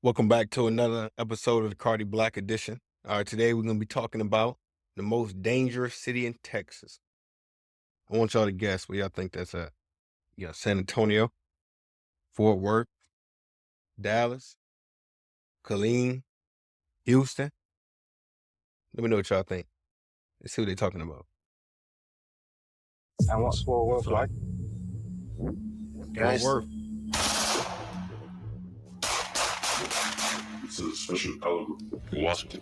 Welcome back to another episode of the Carte Black Edition. All right, today we're going to be talking about the most dangerous city in Texas. I want y'all to guess where y'all think that's at. You got San Antonio, Fort Worth, Dallas, Killeen, Houston. Let me know what y'all think. Let's see what they're talking about. And what's Fort Worth like? Fort Worth. It's a special caliber in Washington.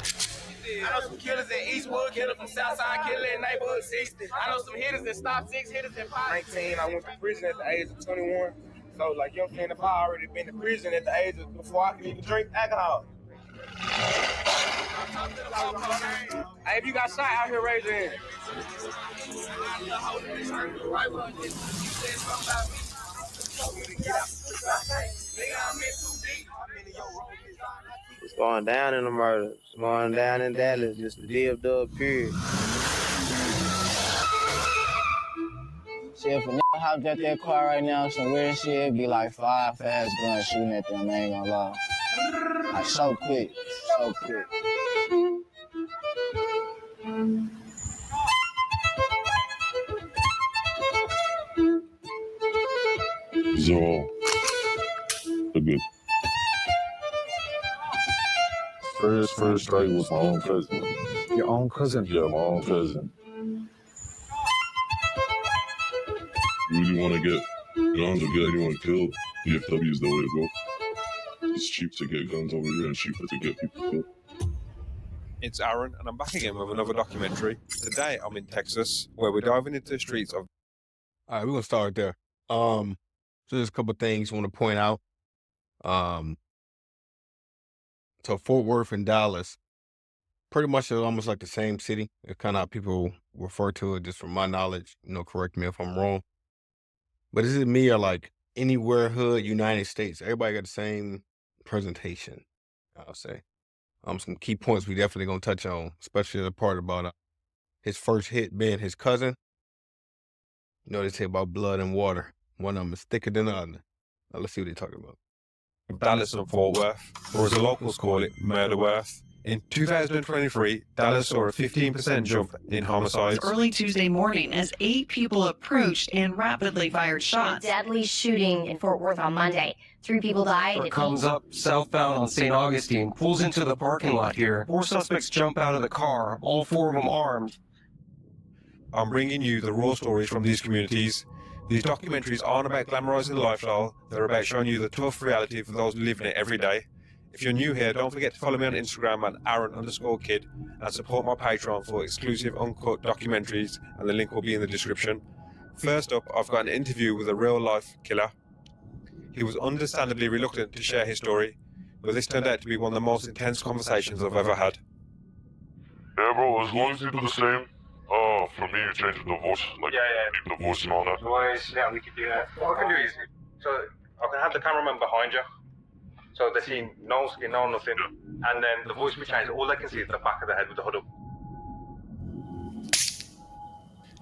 I know some killers in Eastwood, killer from Southside, killer in neighborhood 60. I know some hitters in Stop 6, hitters in 19. I went to prison at the age of 21. So, like, you know what I'm saying? If I already been to prison at the age of before I could even drink alcohol. Hey, if you got shot out here, raise your hand. It's going down in the murder. It's going down in Dallas. Just the dub period. Shit, if a nigga hopped at that car right now, some weird shit, it'd be like 5 fast guns shooting at them, I ain't gonna lie. Like, so quick. These are all good. First strike was my own cousin. Your own cousin? Yeah, my own cousin. You really want to get guns or get anyone killed? DFW is the way to go. It's cheap to get guns over here and cheaper to get people killed. It's Aaron, and I'm back again with another documentary. Today I'm in Texas, where we're diving into the streets of... All right, we're going to start there. So there's a couple things I want to point out. So Fort Worth and Dallas, pretty much are almost like the same city. It's kind of how people refer to it, just from my knowledge. Correct me if I'm wrong. But is it me or like anywhere hood, United States? Everybody got the same presentation, I'll say. Some key points we definitely gonna touch on, especially the part about his first hit being his cousin. They say about blood and water. One of them is thicker than the other. Now let's see what they're talking about. Dallas and Fort Worth, or as the locals call it, Murder Worth. In 2023, Dallas saw a 15% jump in homicides. Early Tuesday morning, as 8 people approached and rapidly fired shots. A deadly shooting in Fort Worth on Monday. 3 people died. It comes up southbound on St. Augustine, pulls into the parking lot here. 4 suspects jump out of the car, all 4 of them armed. I'm bringing you the raw stories from these communities. These documentaries aren't about glamorizing the lifestyle, they're about showing you the tough reality for those living it every day. If you're new here, don't forget to follow me on Instagram at Aaron_kid and support my Patreon for exclusive uncut documentaries, and the link will be in the description. First up, I've got an interview with a real-life killer. He was understandably reluctant to share his story, but this turned out to be one of the most intense conversations I've ever had. Yeah, bro, as long as you do the same, for me, you change the voice, like, keep the voice and all that. Yeah, we can do that. What I can do is, so I can have the cameraman behind you, so they see no skin, no nothing, and then the voice we change, all they can see is the back of the head with the hood up.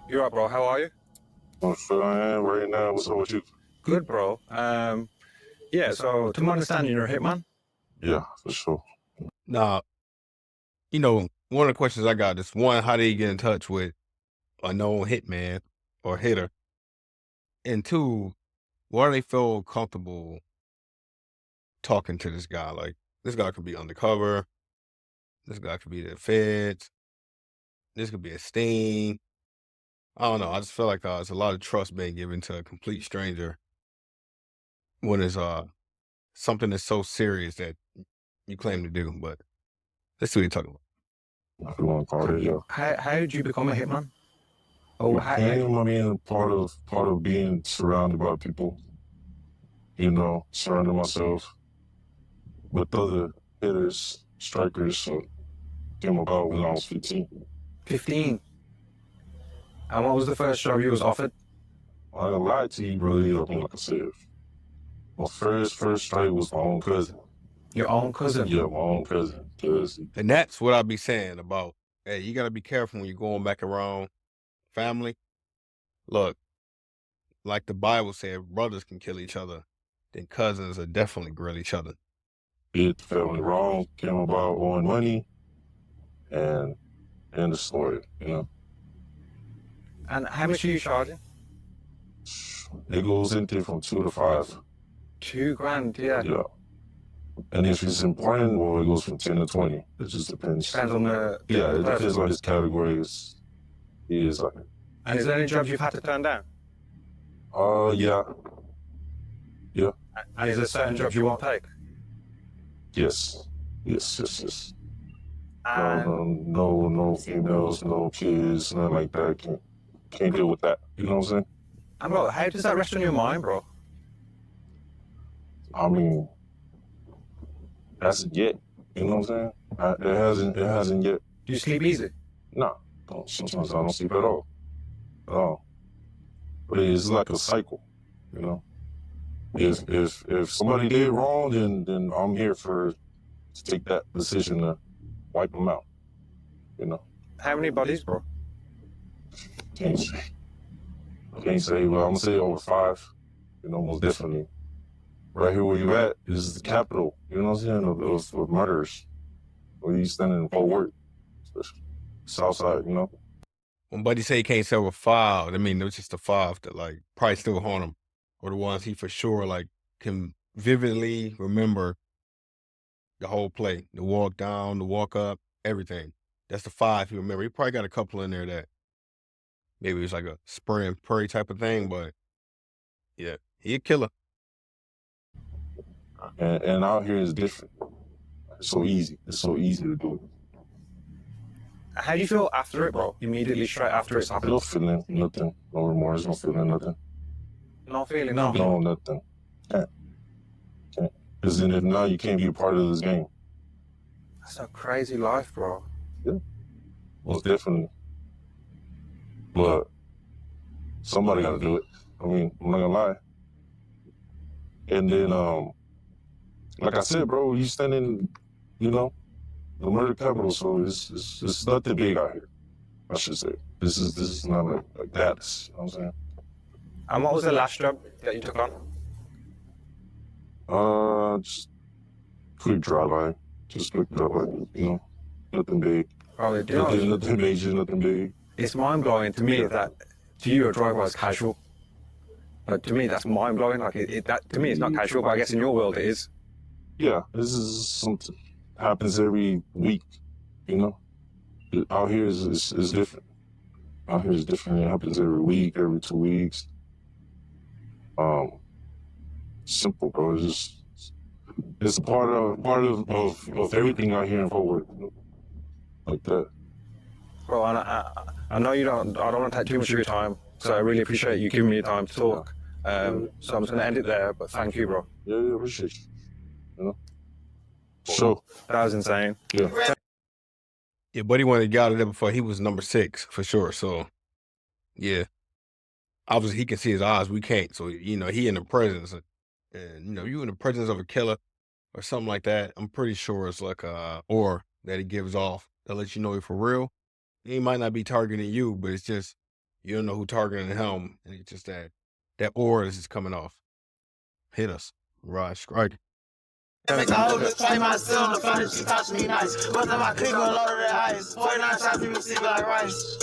You alright, bro? How are you? I'm fine right now. What's up with you? Good, bro. Yeah, so to my understanding, you're a hitman? Yeah, for sure. Now, one of the questions I got is, one, how did he get in touch with a known hitman or hitter? And 2, why do they feel comfortable talking to this guy? Like, this guy could be undercover. This guy could be the feds. This could be a sting. I don't know. I just feel like there's a lot of trust being given to a complete stranger when it's something that's so serious that you claim to do. But let's see what you're talking about. If you want to call it, yeah. How did you become a hitman? Part of being surrounded by people, surrounding myself with other hitters, strikers, so came about when I was 15. 15. And what was the first job you was offered? I ain't gonna lie to you, brother, like I said. My first strike was my own cousin. Your own cousin? Yeah, my own cousin. And that's what I be saying about, hey, you got to be careful when you're going back around family. Look, like the Bible said, brothers can kill each other, then cousins will definitely grill each other. did the family wrong, came about owing money, and the story, you know. And how much are you charging? It goes into from 2 to 5. $2,000, yeah. Yeah. And if it's important, well, it goes from 10 to 20. It just depends. Depends on the Yeah, it depends on his categories. He is like. And is there any jobs you've had to turn down? Yeah. Yeah. And is there certain jobs you won't take? Yes. Yes. And No females, no kids, nothing like that. Can't deal with that. You know what I'm saying? And bro, how does that rest on your mind, bro? I mean, that's it yet. You know what I'm saying? It hasn't yet. Do you sleep easy? No. Sometimes I don't sleep at all. But it's like a cycle, you know. If somebody did wrong, then I'm here to take that decision to wipe them out, you know. How many bodies, bro? Can't say. Well, I'm gonna say over 5, you know, most definitely. Right here where you at is the capital, you know what I'm saying, of murders. Where you standing in Fort Worth, Southside, you know. When Buddy say he can't say over 5, I mean, it was just the 5 that like probably still haunt him, or the ones he for sure like can vividly remember the whole play, the walk down, the walk up, everything. That's the 5 he remember. He probably got a couple in there that maybe it's like a spray and pray type of thing, but yeah, he a killer. And out here is different. It's so easy. It's so easy to do it. How do you feel after it, bro? Immediately straight after it's happened? No feeling, nothing. No remorse, no feeling, nothing. No feeling, no. No, nothing. Can't. Because then if not, you can't be a part of this game. That's a crazy life, bro. Yeah. Most definitely. But somebody got to do it. I mean, I'm not gonna lie. And then, like I said, bro, you standing, you know, the murder capital, so it's nothing big out here, I should say. This is not like Dallas, you know what I'm saying? And what was the last job that you took on? Just quick drive-by. Just quick drive-by, you know, nothing big. Probably Nothing major, nothing big. It's mind-blowing to me that to you a drive-by is casual. But to me, that's mind-blowing. Like that to me, it's not casual, but I guess in your world it is. Yeah, this is something happens every week, you know. Out here is different. Out here is different. It happens every week, every 2 weeks. Simple, bro. It's a part of everything out here in Fort Worth, you know? Like that. Bro, I know you don't. I don't want to take too much of your time, so I really appreciate you giving me the time to talk. So I'm just going to end it there, but thank you, bro. Yeah, appreciate you. You know? Sure. That was insane. Yeah. Yeah, Buddy wanted to get out of there before he was number 6 for sure. So, yeah, obviously he can see his eyes. We can't. So, you know, he in the presence, and you know, you in the presence of a killer or something like that. I'm pretty sure it's like a aura that he gives off that lets you know he for real. He might not be targeting you, but it's just you don't know who targeting him, and it's just that aura is just coming off. Hit us, right? Strike. Make a whole bitch play myself, the funny she touch me nice. Most of my clique will load of that ice. 49 shots, people see like rice.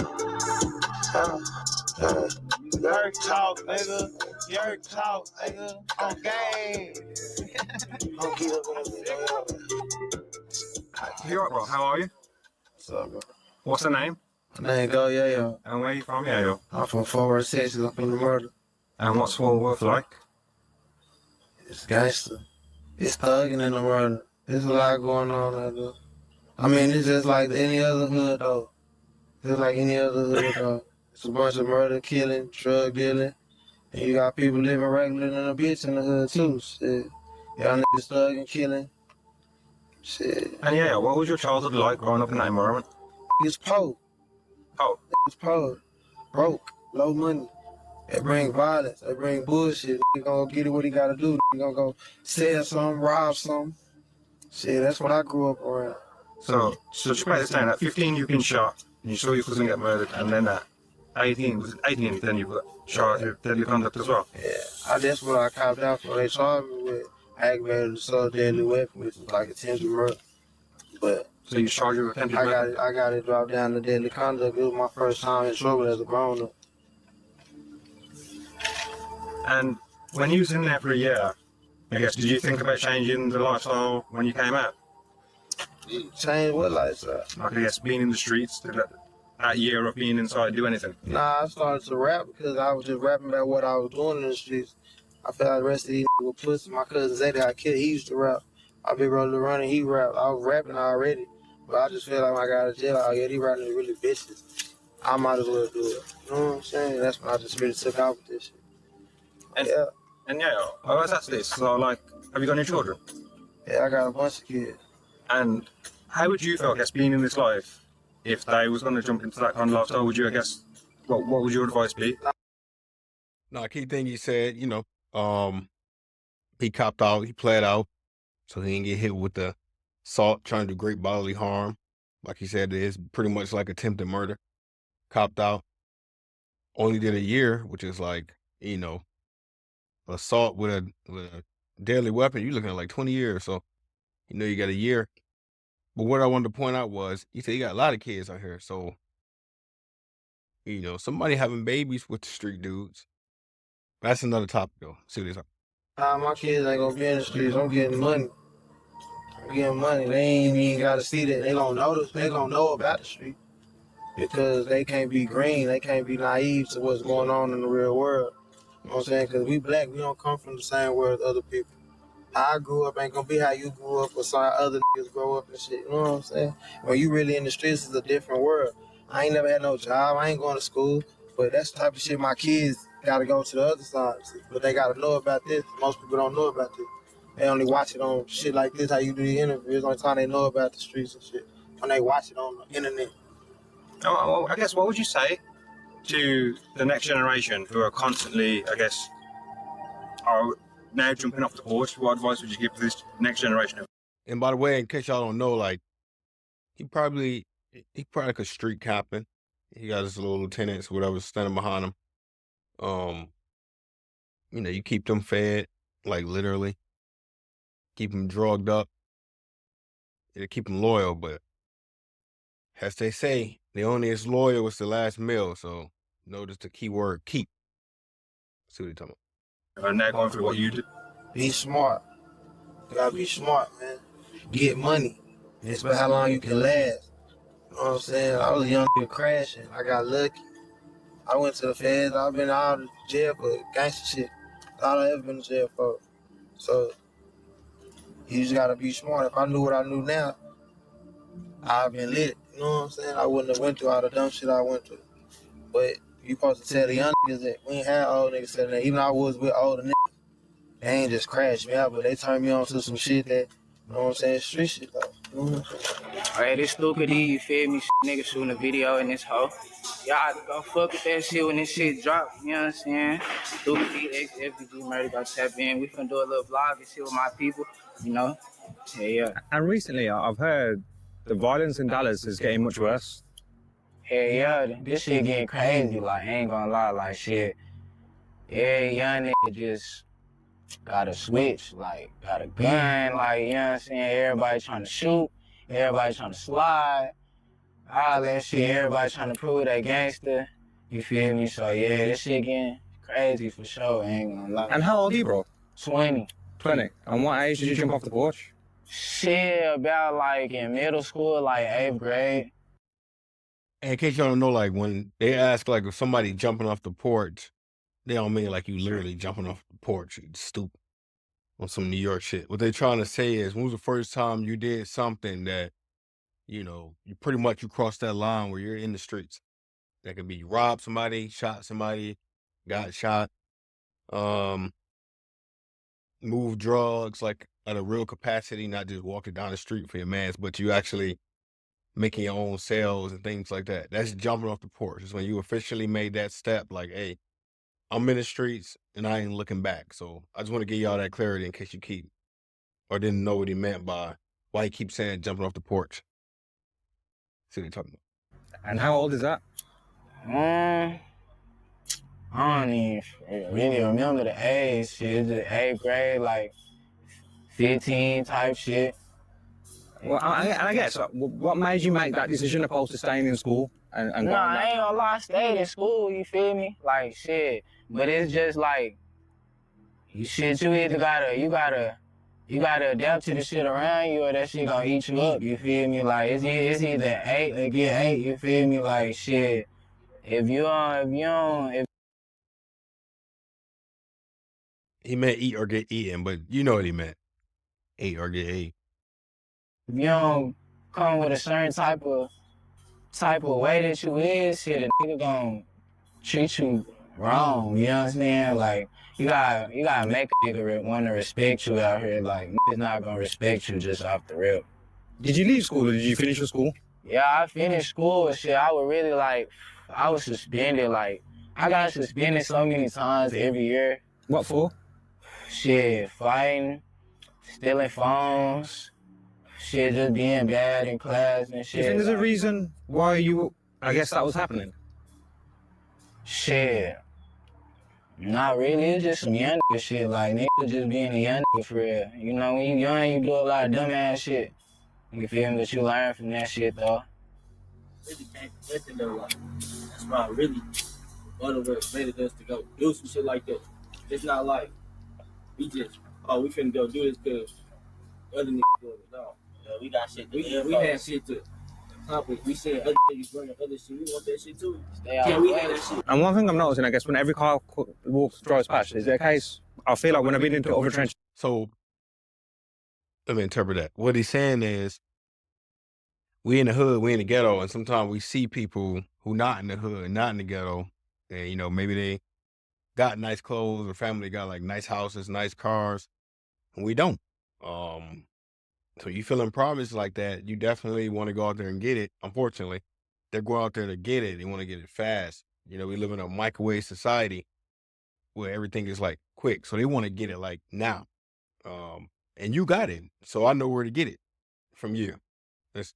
Yerk talk, nigga. Yerk talk, nigga. On game. Don't keep up with You alright, bro? How are you? What's up, bro? What's the name? My name go Yayo. And where are you from, Yayo? I'm from Fort Worth, Texas. I'm from the murder. And what's Fort Worth like? It's gangster. It's thugging in the murder. There's a lot going on out there. I mean, it's just like any other hood, though. Just like any other hood, though. It's a bunch of murder, killing, drug dealing. And you got people living regular than a bitch in the hood, too. Shit. Y'all niggas thugging, killing. Shit. And yeah, what was your childhood like growing up in that environment? It's poor. Oh. It's poor. Broke. Low money. They bring violence. They bring bullshit. He gonna get it what he gotta do. He gonna go sell something, rob something. Shit, that's what I grew up around. So just play this down. At 15, you've been shot. And you saw your cousin get murdered. And then at 18, then you got charged with deadly conduct as well. Yeah, that's what I copped out for. They charged me with aggravated assault, deadly weapon, which is like attempted murder. But So you charged with attempted murder? I got it dropped down to deadly conduct. It was my first time in trouble as a grown up. And when you was in there for a year, I guess, did you think about changing the lifestyle when you came out? Change what lifestyle? Like, I guess, being in the streets, did that year of being inside do anything? Nah, I started to rap because I was just rapping about what I was doing in the streets. I felt like the rest of these niggas were pussy. My cousin Zay got killed, he used to rap. I been rolling around and he rapped. I was rapping already. But I just feel like when I got out of jail, I get these rapping is really bitches. I might as well do it. You know what I'm saying? That's when I just really took out with this shit. And, Yeah. And yeah, I always ask this, so like, have you got any children? Yeah, I got a bunch of kids. And how would you feel, I guess, being in this life, if they was going to jump into that kind of lifestyle, would you, I guess, what would your advice be? No, key thing he said, he copped out, he pled out, so he didn't get hit with the assault, trying to do great bodily harm. Like he said, it's pretty much like attempted murder. Copped out, only did a year, which is like, assault with a deadly weapon, you're looking at like 20 years, so you got a year. But what I wanted to point out was, he said he got a lot of kids out here, so, somebody having babies with the street dudes. That's another topic, though. See what it's My kids ain't gonna be in the streets. I'm getting money. I'm getting money. They ain't even gotta see that. They gonna notice. They gonna know about the street because they can't be green. They can't be naive to what's going on in the real world. You know what I'm saying? Because we black, we don't come from the same world as other people. How I grew up ain't gonna be how you grew up or some other niggas grow up and shit. You know what I'm saying? When you really in the streets, it's a different world. I ain't never had no job. I ain't going to school. But that's the type of shit my kids gotta go to the other side. But they gotta know about this. Most people don't know about this. They only watch it on shit like this, how you do the interviews. The only time they know about the streets and shit. When they watch it on the internet. Well, I guess, what would you say to the next generation who are constantly, I guess, are now jumping off the porch? What advice would you give to this next generation? And by the way, in case y'all don't know, like, he probably like a street captain. He got his little lieutenants, whatever, standing behind him. You keep them fed, like literally. Keep them drugged up. It'll keep them loyal, but as they say, the only is loyal was the last meal. So notice the key word, keep. See what you're talking about. And now going through what you do. Be smart. You gotta be smart, man. Get money. It's about how long you can last. You know what I'm saying? I was a young nigga crashing. I got lucky. I went to the feds. I've been out of jail for gangster shit. All I ever been to jail for. So you just gotta be smart. If I knew what I knew now, I've been lit. You know what I'm saying? I wouldn't have went through all the dumb shit I went through. But you supposed to tell the young niggas that we ain't had old niggas telling that. Even I was with older niggas. They ain't just crashed me out, but they turned me on to some shit that, you know what I'm saying, street shit though. You know what I'm saying? Alright, this Luka D, you feel me? Nigga shooting a video in this hoe. Y'all go fuck with that shit when this shit drop, you know what I'm saying? Luka D, ex-FBG murder, go tap in. We finna do a little vlog and shit with my people, you know? Yeah. And recently, I've heard the violence in Dallas is getting much worse. Hell yeah, this shit getting crazy, like, I ain't gonna lie, like, shit. Every young nigga just got a switch, like, got a gun, like, you know what I'm saying? Everybody trying to shoot, everybody trying to slide, all that shit, everybody trying to prove they gangster, you feel me? So, yeah, this shit getting crazy for sure, I ain't gonna lie. And how old are you, bro? 20. 20. And what age did you jump off the porch? Shit, about, like, in middle school, like, 8th grade. And in case y'all don't know, like, when they ask, like, if somebody jumping off the porch, they don't mean like you literally jumping off the porch, you stupid, on some New York shit. What they trying to say is, when was the first time you did something that, you pretty much you crossed that line where you're in the streets? That could be you robbed somebody, shot somebody, got shot, move drugs, like at a real capacity, not just walking down the street for your mans, but you actually making your own sales and things like that. That's jumping off the porch. It's when you officially made that step, like, hey, I'm in the streets and I ain't looking back. So I just want to give y'all that clarity in case you keep or didn't know what he meant by why he keeps saying jumping off the porch. See what you're talking about. And how old is that? I don't even really remember the age. Shit, it's just 8th grade, like 15 type shit. Well, I guess, what made you make that decision opposed to staying in school and Nah, going I back? ain't gonna lie, I stayed in school, you feel me? Like, shit. But it's just like, you either gotta adapt to the shit around you or that shit gonna eat you up, you feel me? Like, it's either 8 or get 8, you feel me? Like, shit. If you don't, He meant eat or get eaten, but you know what he meant. Eat or get ate. if you don't come with a certain type of way that you is, shit, a nigga gon' treat you wrong. You know what I'm saying? Like you gotta make a nigga want to respect you out here. Like niggas not gonna respect you just off the rip. Did you leave school or did you finish your school? Yeah, I finished school and shit. I was really like, I was suspended. Like I got suspended so many times every year. What for? Shit, fighting, stealing phones. Shit, just being bad in class and Do shit. you think there's a reason why I guess that was happening? Shit. Not really, it's just some young nigga shit. Like, nigga just being a young nigga for real. You know, when you young, you do a lot of dumbass shit. You feel me? But you learn from that shit, though. Really can't let them know, like, that's why really motivated us to go do some shit like that. It's not like we just, we finna go do this because other niggas doing it. No. Yeah, we got shit to do. We had shit to accomplish. We said other niggas bringing other shit. We want that shit too. Yeah, we had that shit. And one thing I'm noticing, I guess, when every car drives past, is there a case? I feel like when I've been into other trenches. So let me interpret that. What he's saying is, we in the hood, we in the ghetto, and sometimes we see people who not in the hood, not in the ghetto, and you know maybe they got nice clothes or family got like nice houses, nice cars, and we don't. So you feel impoverished like that, you definitely want to go out there and get it. Unfortunately, they're going out there to get it. They want to get it fast. You know, we live in a microwave society where everything is like quick, so they want to get it like now. And you got it, so I know where to get it from you. That's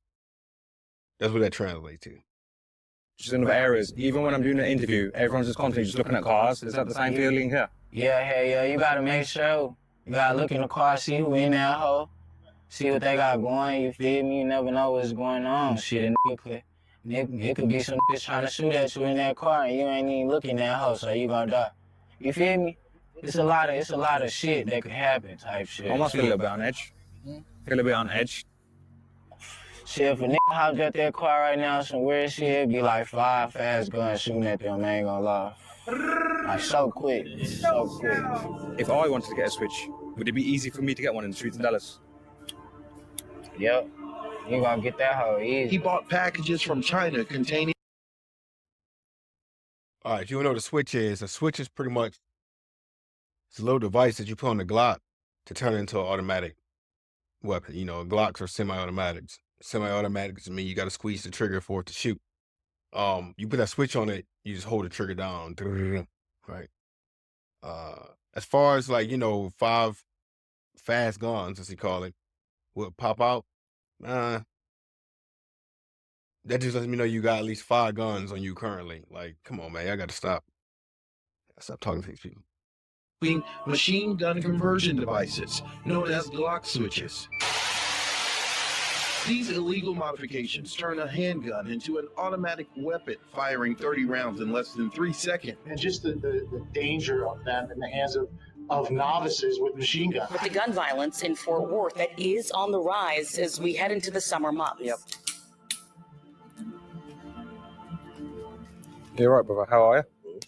what that translates to. Just in other areas, even when I'm doing an interview, everyone's just constantly just looking at cars. Is that the same feeling here? Yeah, hell yeah. You gotta make sure. You gotta look in the car, see who in that hoe. See what they got going, you feel me? You never know what's going on. Shit, it could be some bitch trying to shoot at you in that car and you ain't even looking that hoe, so you gonna die. You feel me? It's a lot of shit that could happen type shit. I must feel a little bit on edge. Feel a bit on edge. Shit, if a nigga hopped at that car right now, some weird shit, it'd be like 5 fast guns shooting at them, I ain't gonna lie. Like, so quick. If I wanted to get a Switch, would it be easy for me to get one in the streets in Dallas? Yep. You gonna get that hoe easy. He bought packages from China containing. All right, you know what a switch is? A switch is pretty much, it's a little device that you put on the Glock to turn it into an automatic weapon. You know, Glocks are semi-automatics. Semi-automatics mean you got to squeeze the trigger for it to shoot. You put that switch on it, you just hold the trigger down, right? As far as like, you know, 5 fast guns, as they call it, will pop out. That just lets me know you got at least 5 guns on you currently. Like, come on, man, I got to stop talking to these people. Machine gun conversion devices, known as Glock switches. These illegal modifications turn a handgun into an automatic weapon, firing 30 rounds in less than 3 seconds. And just the danger of them in the hands of novices with machine guns. With the gun violence in Fort Worth that is on the rise as we head into the summer months. Yep. You're right, brother. How are you?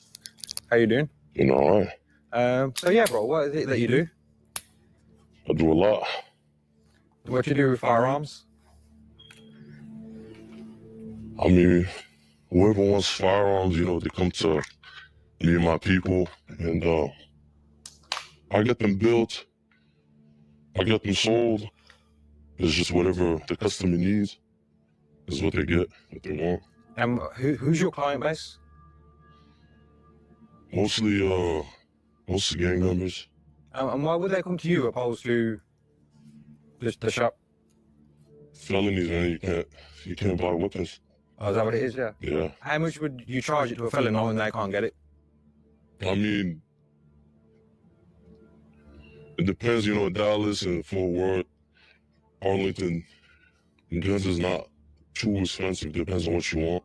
How you doing? You all right? So yeah, bro, what is it that you do? I do a lot. What you do with firearms? I mean, whoever wants firearms, you know, they come to me and my people, and I get them built, I get them sold. It's just whatever the customer needs is what they get, what they want. Who's your client base? Mostly gang members. And why would they come to you opposed to the shop? Felonies, man, you can't buy weapons. Oh, is that what it is? Yeah. Yeah. How much would you charge it to a felon knowing they can't get it? I mean, It depends, you know, Dallas and Fort Worth, Arlington, guns is not too expensive. Depends on what you want.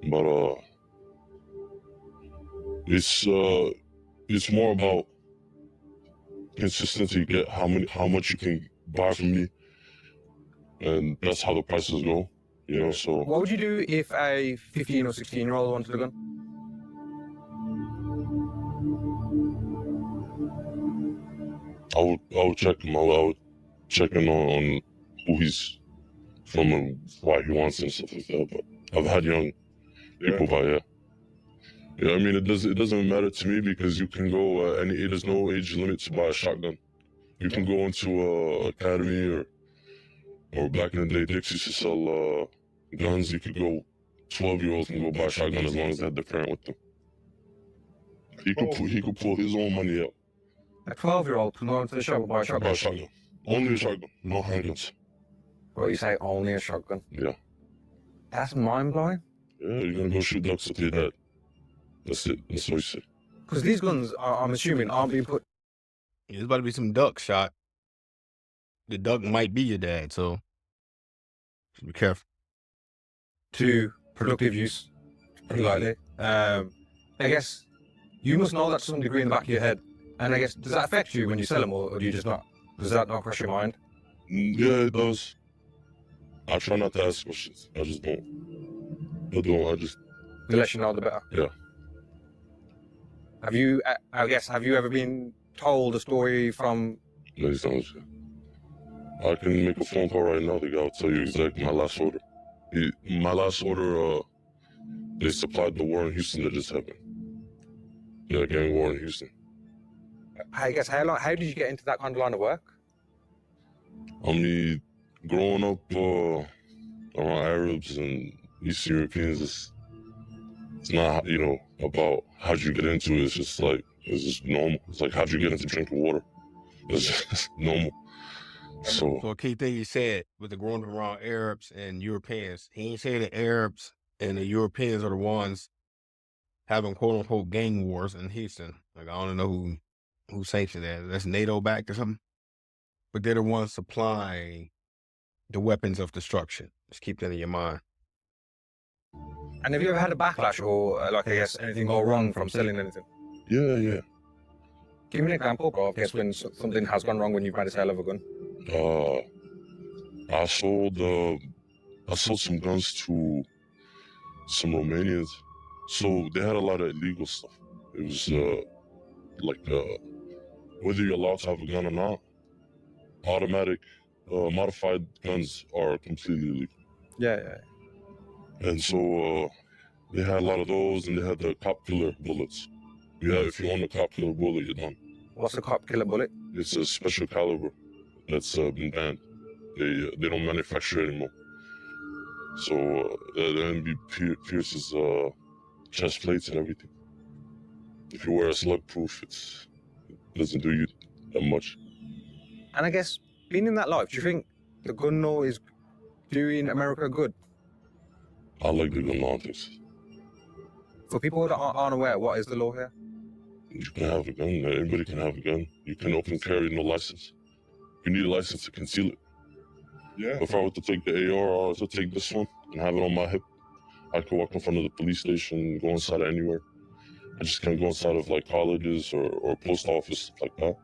But it's more about consistency. Get how much you can buy from me, and that's how the prices go. You know, so. What would you do if a 15 or 16-year-old wanted a gun? I would check him. I would check in on who he's from and why he wants it and stuff like that. But I've had young people buy it. Yeah, I mean it doesn't matter to me because you can go there's no age limit to buy a shotgun. You can go into a academy or back in the day Dix used to sell guns. You could go 12-year-olds can go buy a shotgun as long as they had their parent with them. He could pull his own money out. A 12-year-old can go into the shop and buy a shotgun? Buy a shotgun. Only a shotgun, no handguns. Well, you say only a shotgun? Yeah. That's mind-blowing. Yeah, you're gonna go shoot ducks with your dad. That's it. That's what he said. Because these guns, I'm assuming, aren't being put... There's about to be some ducks shot. The duck might be your dad, so just be careful. To productive use, pretty likely. I guess you must know that to some degree in the back of your head. And I guess, does that affect you when you sell them, or do you just not? Does that not cross your mind? Yeah, it does. I try not to ask questions. I just don't. I just... The less you know, the better. Yeah. Have you ever been told a story from... Many times, yeah. I can make a phone call right now. The guy will tell you exactly my last order. My last order, they supplied the war in Houston that just happened. Yeah, gang war in Houston. I guess, how did you get into that kind of line of work? I mean, growing up around Arabs and Eastern Europeans, it's not, you know, about how'd you get into it. It's just normal. It's like, how'd you get into drinking water? It's just normal. So a key thing he said with the growing up around Arabs and Europeans, he ain't saying the Arabs and the Europeans are the ones having quote unquote gang wars in Houston. Like, I don't know who says that. That's NATO backed or something. But they're the ones supplying the weapons of destruction. Just keep that in your mind. And have you ever had a backlash or, I guess, anything go wrong from selling anything? Yeah. Give me an example, bro, I guess, when something has gone wrong when you've made a sale of a gun. I sold some guns to some Romanians. So they had a lot of illegal stuff. It was whether you're allowed to have a gun or not, automatic, modified guns are completely illegal. Yeah. And so they had a lot of those, and they had the cop killer bullets. Yeah, if you own a cop killer bullet, you're done. What's a cop killer bullet? It's a special caliber that's been banned. They don't manufacture it anymore. So the enemy pierces chest plates and everything. If you wear a slug proof, it doesn't do you that much. And I guess, being in that life, do you think the gun law is doing America good? I like the gun law things. For people that aren't aware, what is the law here? You can have a gun. Everybody can have a gun. You can open carry, no license. You need a license to conceal it. Yeah. If I were to take the AR, I were to take this one and have it on my hip, I could walk in front of the police station, go inside of anywhere. I just can't go inside of like colleges or post office, stuff like that.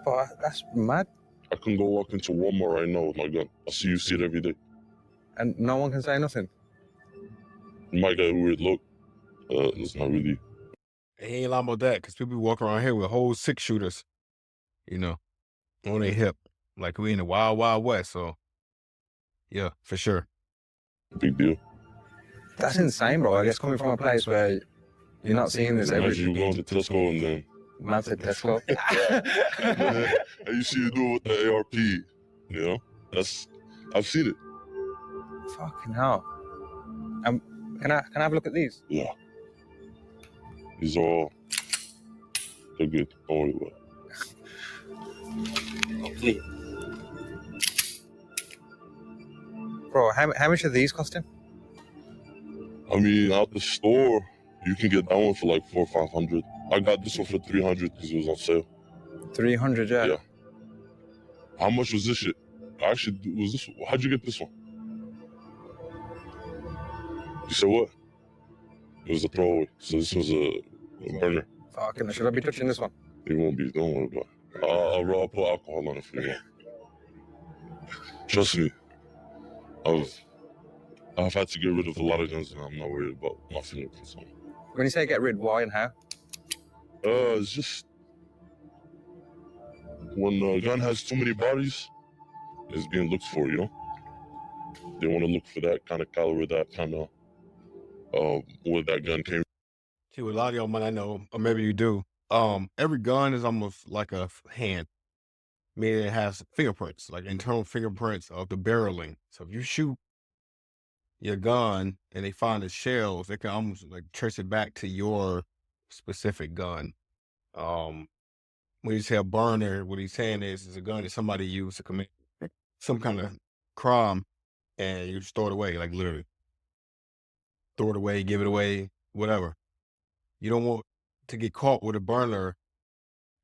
But that's mad. I can go walk into Walmart right now with my gun. I see it every day. And no one can say nothing? You might get a weird look. It's not really. He ain't lying about that, because people walk around here with whole 6-shooters, you know, on their hip. Like we in the wild, wild west, so yeah, for sure. Big deal. That's insane, bro. I guess coming from a place where you're not seeing this every day. You going to Tesco and then... Man said Tesco. And you see you do it with the ARP, you know? I've seen it. Fucking hell. Can I have a look at these? Yeah. These are all... They're good. Don't worry about it. Complete. Bro, how much are these costing? I mean, out the store, you can get that one for like $400 or $500. I got this one for $300 because it was on sale. 300, yeah. Yeah. How much was this shit? Actually, how'd you get this one? You said what? It was a throwaway. So this was a burner. Fucking, should I be touching this one? It won't be. Don't worry about it. I'll put alcohol on it for you. Trust me. I've had to get rid of a lot of guns, and I'm not worried about my fingerprints on it. When you say get rid, why and how? It's just when a gun has too many bodies, it's being looked for, you know? They want to look for that kind of caliber, that kind of, where that gun came. See, with a lot of y'all might not know, or maybe you do. Every gun is almost like a hand, meaning it has fingerprints, like internal fingerprints of the barreling. So if you shoot your gun and they find the shells, they can almost like trace it back to your specific gun. When you say a burner, what he's saying is a gun that somebody used to commit some kind of crime, and you just throw it away, like literally. Throw it away, give it away, whatever. You don't want to get caught with a burner,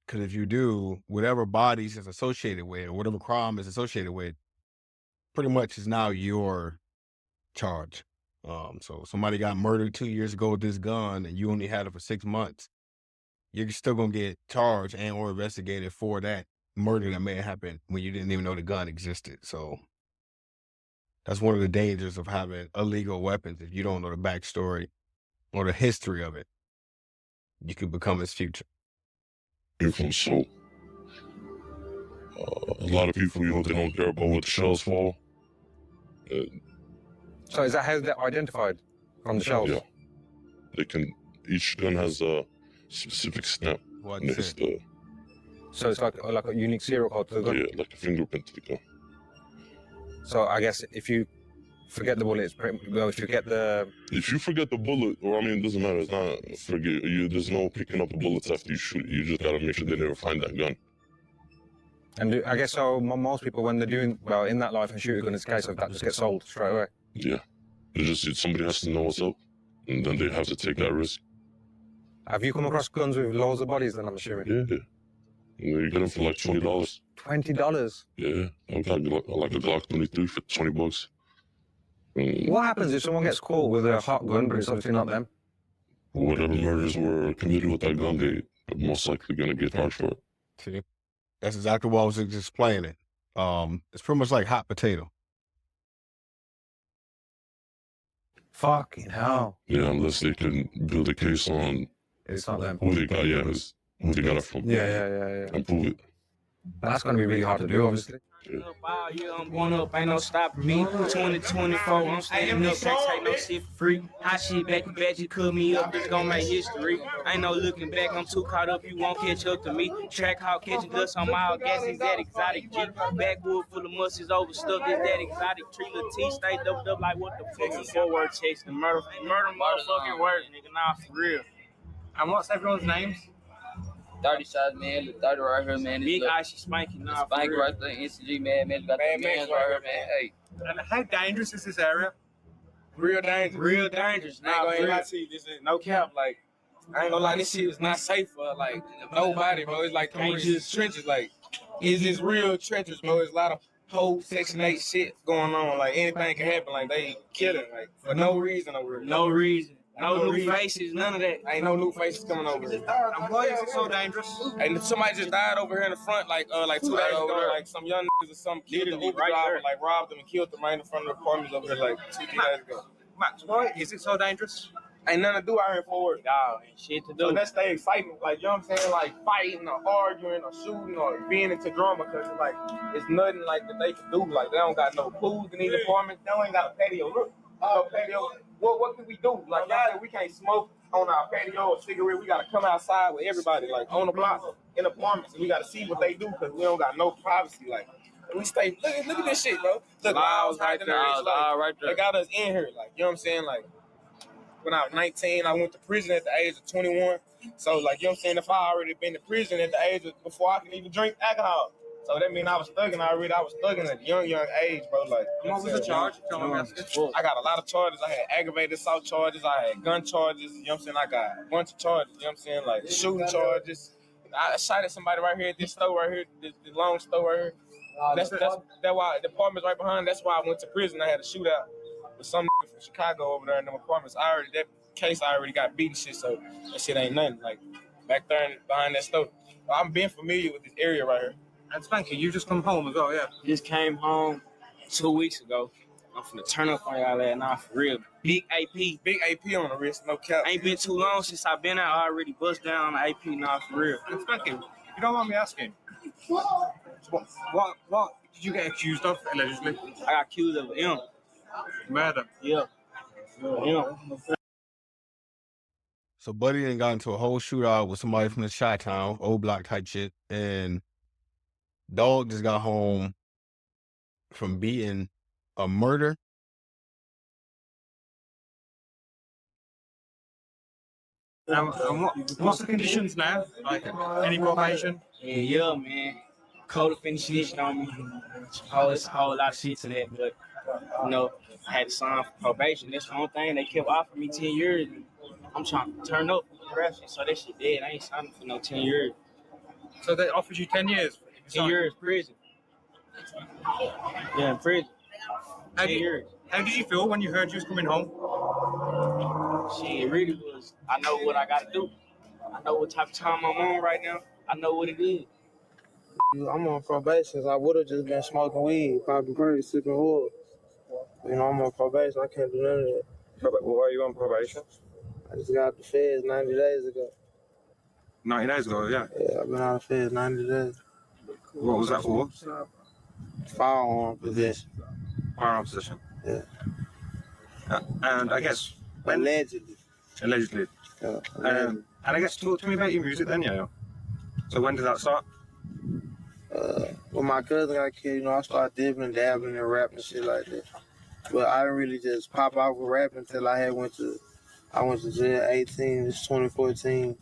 because if you do, whatever bodies is associated with, or whatever crime is associated with, pretty much is now your charge. So somebody got murdered 2 years ago with this gun, and you only had it for 6 months. You're still gonna get charged and or investigated for that murder that may have happened when you didn't even know the gun existed. So that's one of the dangers of having illegal weapons. If you don't know the backstory or the history of it, you could become its future. Here comes so. A lot of people, you know, they don't care about what the shells fall. So is that how they're identified from the shells? Yeah. They can. Each gun has a specific stamp. What's it? So it's like a unique serial code to the gun? Yeah, like a fingerprint to the gun. So I guess if you forget the bullet, if you get the... If you forget the bullet, or I mean, it doesn't matter. It's not forget. There's no picking up the bullets after you shoot. You just gotta make sure they never find that gun. And I guess so. Most people, when they're doing well in that life and shoot a gun, it's a case of that just gets sold straight away. Yeah, somebody has to know what's up, and then they have to take that risk. Have you come across guns with loads of bodies? Then I'm assuming. Yeah. You get them for like $20. $20? Yeah, I've got like a Glock 23 for $20. What happens if someone gets caught with a hot gun, but it's obviously not them? Whatever murders were committed with that gun, they're most likely gonna get charged for it. See, that's exactly what I was just explaining. It's pretty much like hot potato. Fucking hell. Yeah, unless they can build a case on it's not them. Who they got, who they got it from. Yeah. And prove it. That's going to be really hard to do, obviously. Yeah, I'm going up, ain't no stopping me. 2024, I'm standing up, can't take no shit for free. Hot shit back to back, you cut me up, just gonna make history. Ain't no looking back, I'm too caught up, you won't catch up to me. Track hawk catching dust on my gas, is that exotic G. Backwood full of muscles overstuck, is that exotic tree. Lil T stay doubled up like what the fuck. He forward checks the murder motherfucking word, nigga, nah, for real. And what's everyone's names? 30 shots, man. The 30 right here, man. Big icy spanky, nah. Spanky right there, NCG, man. Man, got the man right here, man. Hey. And how dangerous is this area? Real dangerous. Real dangerous. I ain't gonna lie to you. This is no cap. Like, I ain't gonna lie, this shit is not safe for, like, nobody, bro. It's like dangerous trenches. Like, it's just real trenches, bro. There's a lot of whole Section 8 shit going on. Like, anything can happen. Like, they killing, like, for no reason over here. No reason. No new faces, none of that. Ain't no new faces coming over here. Why is it so dangerous? And somebody just died over here in the front, like 2 days ago. Like some young niggas or some killed the Uber driver, like robbed them and killed them right in front of the apartments over here, like 2-3 days ago. Max, boy, is it so dangerous? Ain't nothing to do out here for it. Nah, ain't shit to do. So that's the excitement, like, you know what I'm saying? Like fighting or arguing or shooting or being into drama, because it's like, it's nothing like that they can do. Like, they don't got no pools in these apartments. They ain't got a patio. Look, no patio. What can we do? Like, y'all, we can't smoke on our patio or cigarette. We gotta come outside with everybody, like on the block, in apartments, and we gotta see what they do, because we don't got no privacy. Like, we stay. Look at this shit, bro. Look, Lyles right there. Right there. They got us in here, like, you know what I'm saying? Like, when I was 19, I went to prison at the age of 21. So, like, you know what I'm saying? If I already been to prison at the age of before I can even drink alcohol. So that mean I was thugging already. I was thugging at a young age, bro. Like, what was the charge? I got a lot of charges. I had aggravated assault charges. I had gun charges. You know what I'm saying? I got a bunch of charges. You know what I'm saying? Like shooting charges. I shot at somebody right here at this store right here, this long store right here. That's why the apartment's right behind. That's why I went to prison. I had a shootout with some nigga from Chicago over there in them apartments. That case I already got beaten shit, so that shit ain't nothing. Like back there behind that store. I'm being familiar with this area right here. And Spanky, you just come home as well, yeah? Just came home 2 weeks ago. I'm finna turn up on y'all that now for real. Big AP. Big AP on the wrist, no cap. Ain't been too long since I've been out. I already bust down on the AP now for real. And Spanky, if you don't mind me asking, what did you get accused of, allegedly? I got accused of M. Murder? Yeah. M. So Buddy done got into a whole shootout with somebody from the Chi-Town, old block type shit, and Dog just got home from beating a murder. What's the conditions now? Like, any probation? Yeah, man. Code of finish on me. It's a whole lot of shit to that, but you know, I had to sign for probation. That's the only thing. They kept offering me 10 years. I'm trying to turn up for the rest, so that shit dead. I ain't signing for no 10 years. So they offered you 10 years? 10 years prison. Yeah, in prison. How did you feel when you heard you was coming home? Shit, it really was. I know what I gotta do. I know what type of time I'm on right now. I know what it is. I'm on probation. I would have just been smoking weed, popping crazy, sipping wood. You know, I'm on probation. I can't do none of that. Why are you on probation? I just got out the feds 90 days ago. 90 days ago, yeah? Yeah, I've been out of the feds 90 days. What was that for? Firearm possession. Firearm possession? Yeah. And I guess... Allegedly. Allegedly. Yeah. And I guess talk to me about your music then, yeah? So when did that start? When my cousin got killed, you know, I started dipping and dabbling and rapping and shit like that. But I didn't really just pop out with rapping until I went to jail 18, it's 2014.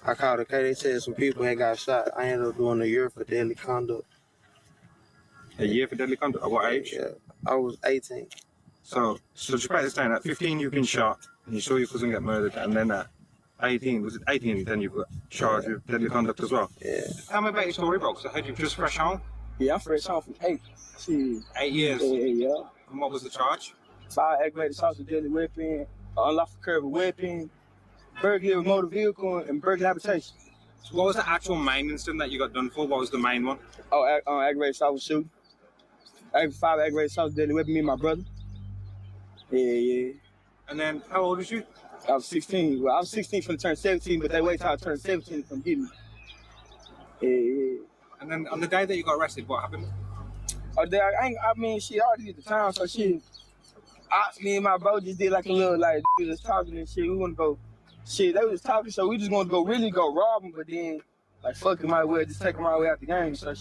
I called the case, they said some people had got shot. I ended up doing a year for deadly conduct. A year for deadly conduct? At what age? Yeah, I was 18. So just break this down. At 15, you've been shot, and you saw your cousin get murdered, and then at 18, was it 18, then you got charged with deadly conduct as well? Yeah. Tell me about your story, bro, because I heard you just fresh home. Yeah, I'm fresh home from 8. Shit. 8 years? Yeah. And what was the charge? 5 aggravated assault with deadly weapon, unlawful carry of a weapon, burglary of motor vehicle, and burglary habitation. So what was the actual main incident that you got done for? What was the main one? Oh, aggravated assault with shooting. 5 aggravated assault with deadly weapon, me and my brother. Yeah. And then, how old was you? I was 16. Well, I was 16 from turn 17, but they wait till I turned 17 from getting me. Yeah. And then on the day that you got arrested, what happened? Oh, I already did the time, so me and my bro just did like a little, like, we was talking and shit. We want to go, they was talking, so we just want to really go rob them, but then, like, fuck it, might well just take them all the way out the game. So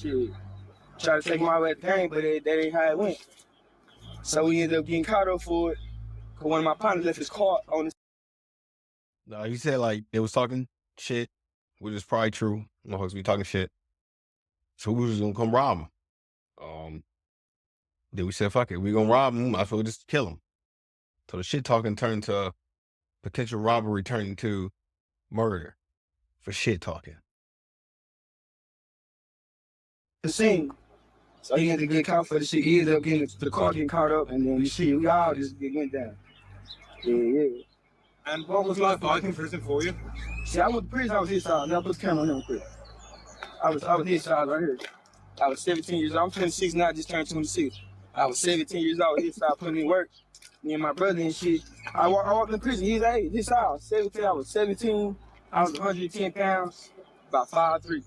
try to take them all the way out the game, but that ain't how it went. So we ended up getting caught up for it, because one of my partners left his car on the... No, he said, like, they was talking shit, which is probably true. Motherfuckers be talking shit. So we was just gonna come rob him. Then we said, fuck it, we gonna rob him, might as well just kill him. So the shit talking turned to potential robbery, turning to murder for shit talking. The scene. So he had to get caught for the shit. He ended up getting the car getting caught up, and then we all just went down. Yeah. And what was life like in prison for you? See, I went to prison, I was his side. Now put the camera on him quick. I was his side right here. I was 17 years old. I'm 26 now, I just turned 26. I was 17 years old, his side putting in work. Me and my brother and shit. I walked in prison, his age, his side. I was 17, I was 110 pounds, about 5'3".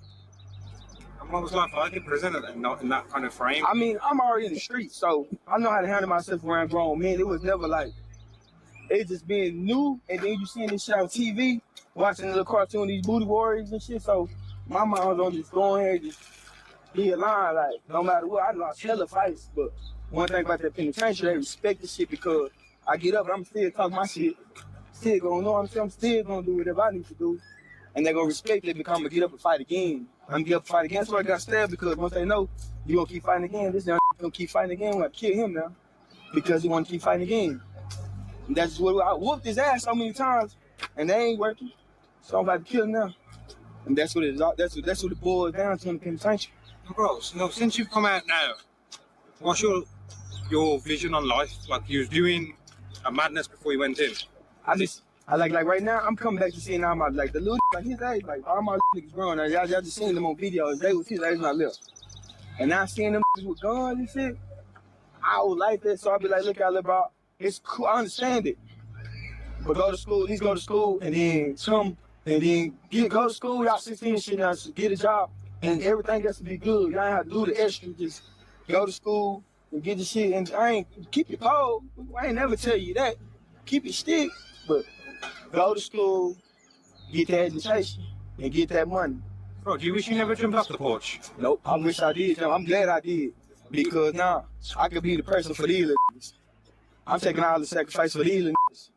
And what was life like in prison and not in that kind of frame? I mean, I'm already in the streets, so I know how to handle myself around grown men. It was never like, it's just being new, and then you seeing this shit on TV, watching the little cartoon, these booty warriors and shit, so my mind was on just going here, just be a line, like, no matter what. I lost hella fights, but one thing about that penitentiary, they respect the shit because I get up and I'm still talking my shit, still going, know what I'm saying? I'm still gonna do whatever I need to do, and they gonna respect it because I'm gonna get up and fight again. I'm gonna get up and fight again, so I got stabbed because once they know you gonna keep fighting again, this young gonna keep fighting again, we're gonna kill him now because he wanna keep fighting again. And that's what I whooped his ass so many times, and they ain't working, so I'm about to kill him now. And that's what it boils down to in the penitentiary. Bro, so since you've come out now, what's your vision on life? Like you was doing a madness before you went in. I like right now, I'm coming back to seeing all my, like the little, like his age, like all my niggas growing. Y'all just seen them on videos. They was his age when I left. And now seeing them with guns and shit, I would like that. So I'll be like, look out, little bro. It's cool. I understand it. But go to school, at least go to school and then go to school, y'all 16 and shit now, so get a job and everything has to be good. Y'all ain't have to do the extra, just go to school and get the shit. And I ain't keep your pole. I ain't never tell you that. Keep your stick, but go to school, get that education, and get that money. Bro, do you wish you never jumped off the porch? Nope, I wish I did. I'm glad I did. Because now I could be the person for these niggas. I'm taking all the sacrifice for these niggas.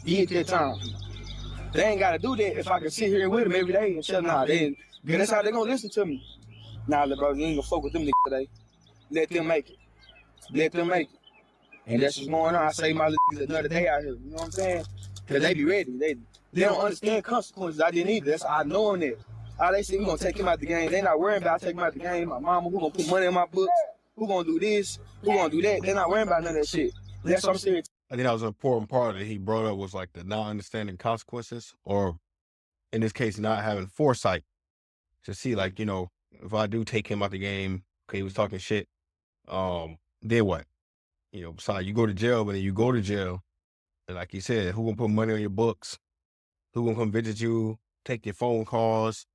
Did that time. They ain't gotta do that if I can sit here with them every day and tell them, nah, that's how they gonna listen to me. Nah, little bro, you ain't gonna fuck with them niggas today. Let them make it. Let them make it. And that's what's going on. I say my little niggas another day out here, you know what I'm saying? Cause they be ready. They don't understand consequences. I didn't either. That's I know them that. All they say, we gonna take him out the game. They not worrying about taking him out the game. My mama, who gonna put money in my books? Who gonna do this? Who gonna do that? They not worrying about none of that shit. That's what I'm saying. I think that was an important part that he brought up was like the not understanding consequences, or in this case, not having foresight to see, like, you know, if I do take him out the game, okay, he was talking shit, then what? You know, besides you go to jail, but then you go to jail, and like you said, who gonna put money on your books? Who gonna come visit you? Take your phone calls,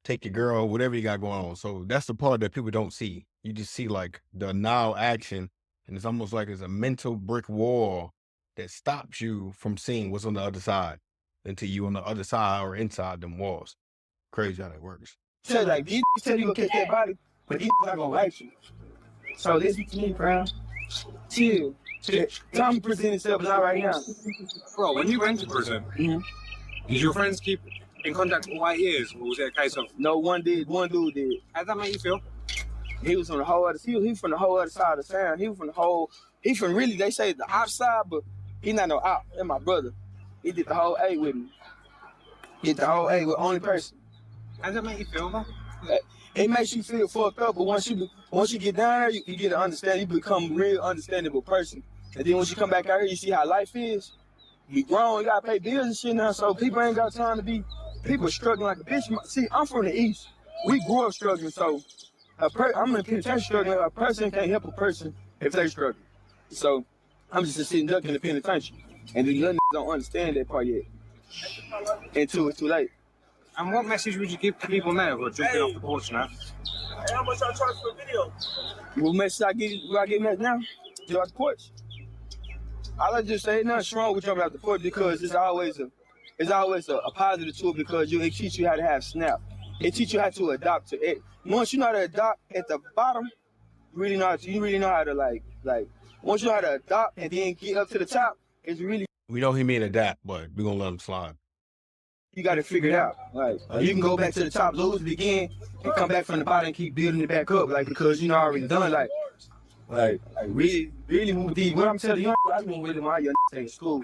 take your girl, whatever you got going on. So that's the part that people don't see. You just see like the now action, and it's almost like it's a mental brick wall that stops you from seeing what's on the other side until you on the other side or inside them walls. Crazy how that works. Tell like these tell you gonna catch that body, but these not gonna like you. So listen to me, bro. Chill. Time present itself not right now. Bro, when you went to prison, did your friends keep in contact for 8 years, or was it a case of? No, one did. One dude did. How did that make you feel? He was on the whole other. He was from the whole other side of the town. He was from the whole. He from really they say the outside, but he not no out. That's my brother. He did the whole A with me. He did the whole A with only person. How does that make you feel, man? It makes you feel fucked up, but once you get down there, you get to understand. You become a real understandable person. And then once you come back out here, you see how life is. You grown, you gotta pay bills and shit now. So people ain't got time to be. People struggling like a bitch. See, I'm from the East. We grew up struggling, so I'm in the penitentiary struggling. A person can't help a person if they struggling. So I'm just a sitting duck in the penitentiary. And the young niggas don't understand that part yet. Until it's too late. And what message would you give to people now who are jumping off the porch now? Hey, how much I charge for a video? What message I give now? Jump off the porch. I like to just say nothing wrong with jumping off the porch because it's always a positive tool because it teaches you how to have snap. It teaches you how to adopt to it. Once you know how to adopt at the bottom, you really know how to like once you know how to adopt and then get up to the top, it's really. We know he mean adapt, but we're gonna let him slide. You got to figure it out. Like you can go back to the top, lose it again, and come back from the bottom and keep building it back up. Like because you know already done. Like really move deep. What I'm telling you, I've been with my young in school.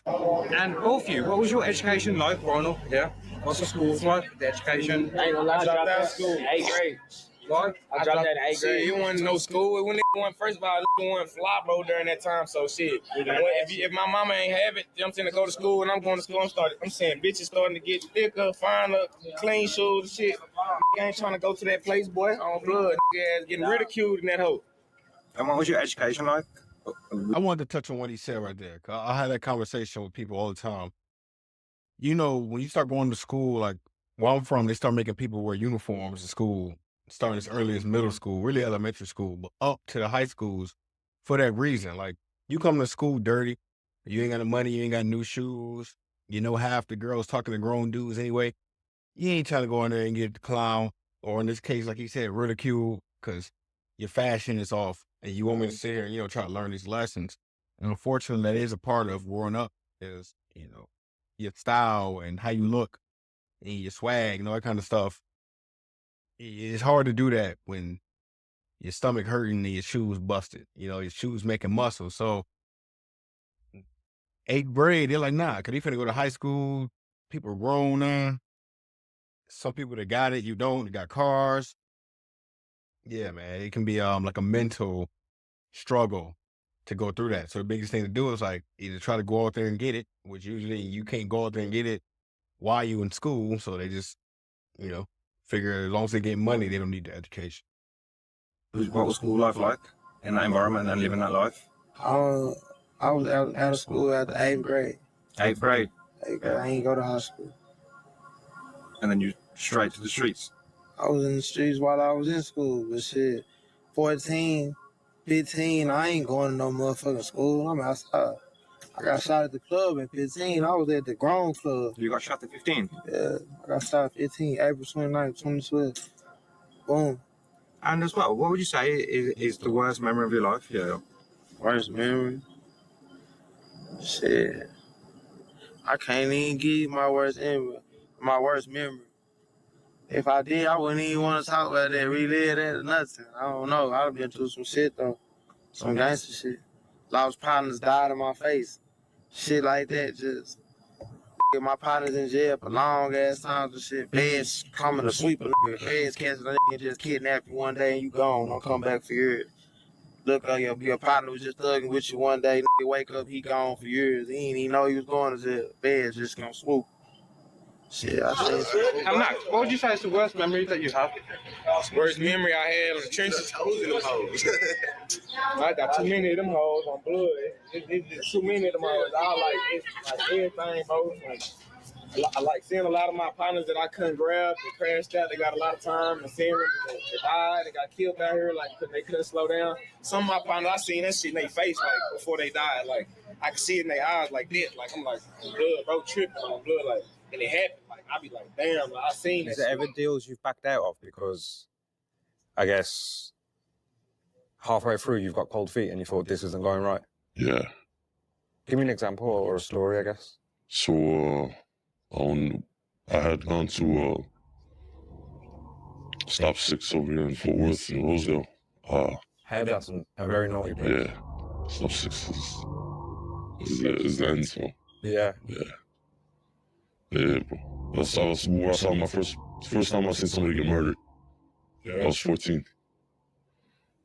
And both of you, what was your education like growing up? Yeah. What's the school like? The education? I ain't gonna lie, I dropped out of school. 8th grade. What? I dropped out in 8th grade. Shit, it wasn't no school. When it went, first of all, it wasn't fly, bro, during that time. So shit. If my mama ain't have it, you know what I'm saying, to go to school, and I'm going to school, I'm saying bitches starting to get thicker, finer, clean shoes and shit. I ain't trying to go to that place, boy, on blood. Ass getting ridiculed in that hole. And what was your education like? I wanted to touch on what he said right there. 'Cause I had that conversation with people all the time. You know, when you start going to school, like where I'm from, they start making people wear uniforms in school, starting as early as middle school, really elementary school, but up to the high schools for that reason. Like you come to school dirty, you ain't got the money, you ain't got new shoes, you know half the girls talking to grown dudes anyway. You ain't trying to go in there and get the clown, or in this case, like he said, ridicule, because your fashion is off, and you want me to sit here and, you know, try to learn these lessons. And unfortunately, that is a part of growing up is, you know, your style and how you look and your swag and all that kind of stuff. It's hard to do that when your stomach hurting and your shoes busted, you know, your shoes making muscle. So 8th grade, they're like, nah, because they finna go to high school, people are grown now. some people that got it, you don't, they got cars. Yeah, man, it can be like a mental struggle to go through that. So the biggest thing to do is like either try to go out there and get it, which usually you can't go out there and get it while you in school. So they just, figure as long as they get money, they don't need the education. What was school life like in that environment and living that life? I was out of school after 8th grade. 8th grade? 8th grade. I ain't go to high school. And then you straight to the streets? I was in the streets while I was in school, but shit, 14, 15, I ain't going to no motherfucking school. I'm outside. I got shot at the club at 15. I was at the grown club. You got shot at 15? Yeah, I got shot at 15, April 29th, 2012. Boom. And as well, what would you say is the worst memory of your life? Yeah. Worst memory? Shit. I can't even give you my worst memory. If I did, I wouldn't even want to talk about that, relive that or nothing. I don't know. I've been through some shit though. Some gangster shit. Lost partners died in my face. Shit like that, just get my partners in jail for long ass times and shit. Feds coming to sweep a nigga. Feds catch a nigga and just kidnap you one day and you gone. Don't come back for years. Look, your partner was just thugging with you one day. Nigga wake up, he gone for years. He ain't even know he was going to jail. Feds just gonna swoop. Shit, I said. And Max, what would you say is the worst memory that you have? Worst memory I had on the trenches. I got too many of them hoes on blood. It's too many of them hoes. It's like everything, bro. I like seeing a lot of my partners that I couldn't grab. They crashed out. They got a lot of time. And seeing them, they died. They got killed out here. Like they couldn't slow down. Some of my partners, I seen that shit in their face like before they died. Like I could see it in their eyes like this. Like I'm like blood, bro, tripping on blood. Like and it happened. Like I be like, damn. Like, I seen Is that. there ever deals you've backed out of because, I guess, halfway through you've got cold feet and you thought this isn't going right? Yeah. Give me an example or a story, I guess. So, I had gone to Stop 6 over here in Fort Worth in Rosedale. That's a very naughty place. Yeah. Stop 6 is the end zone. Yeah. Yeah. Yeah, bro. That was where I saw my first time I seen somebody get murdered. Yeah. I was 14.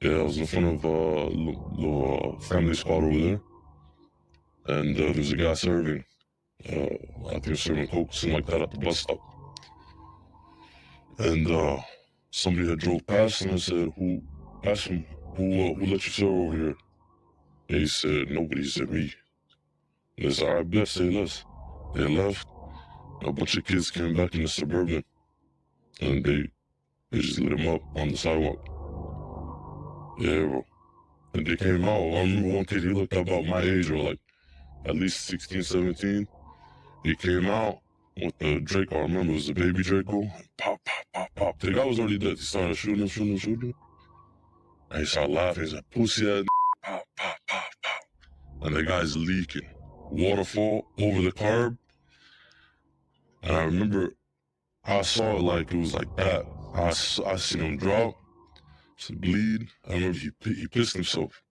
Yeah, I was in front of a little family spot over there. And there was a guy serving. I think he was serving coke, something like that at the bus stop. And somebody had drove past and I said, asked him, who let you serve over here? And he said, nobody. He said, me. And I said, all right, bet, say less. They left. A bunch of kids came back in the Suburban and they just lit him up on the sidewalk. Yeah, bro. And they came out. I remember one kid, he looked about my age or like at least 16, 17. He came out with the Draco. I remember it was a baby Draco. Pop, pop, pop, pop. The guy was already dead. He started shooting him. And he started laughing. He's like, pussy ass. Pop, pop, pop, pop. And the guy's leaking. Waterfall over the curb. And I remember I saw it like it was like that. I seen him drop, to bleed. I remember he pissed himself.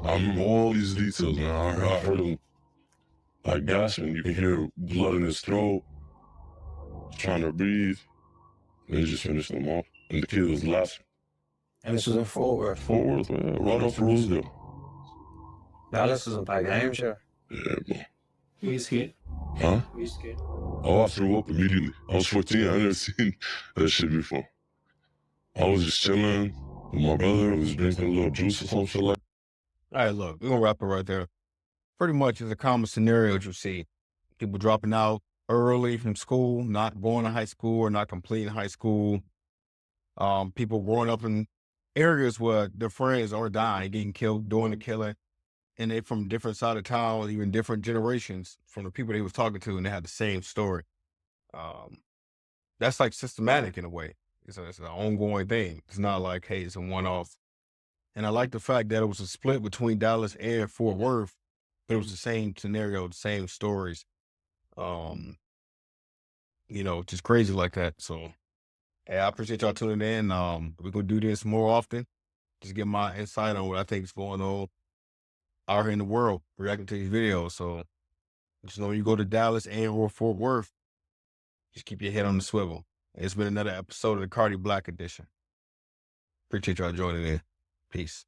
I remember all these details, man. I heard him like gasping. You can hear blood in his throat, trying to breathe. And he just finished him off. And the kid was laughing. And this was in Fort Worth? Fort Worth, man. Right off Rosedale. Dallas isn't that game, sure. Yeah, bro. Were you scared? Huh? Were you scared? Oh, I threw up immediately. I was 14. I never seen that shit before. I was just chilling with my brother. I was drinking a little juice or some shit like that. All right, look, we're going to wrap it right there. Pretty much it's a common scenario that you see. People dropping out early from school, not going to high school or not completing high school. People growing up in areas where their friends are dying, getting killed, doing the killing. And they from different side of town, even different generations from the people they was talking to, and they had the same story. That's like systematic in a way. It's an ongoing thing. It's not like, hey, it's a one-off. And I like the fact that it was a split between Dallas and Fort Worth, but it was the same scenario, the same stories. Just crazy like that. So, hey, I appreciate y'all tuning in. We're going to do this more often. Just get my insight on what I think is going on out here in the world, reacting to these videos. So just know when you go to Dallas and or Fort Worth, Just keep your head on the swivel. It's been another episode of the Carte Black Edition. Appreciate y'all joining in. Peace.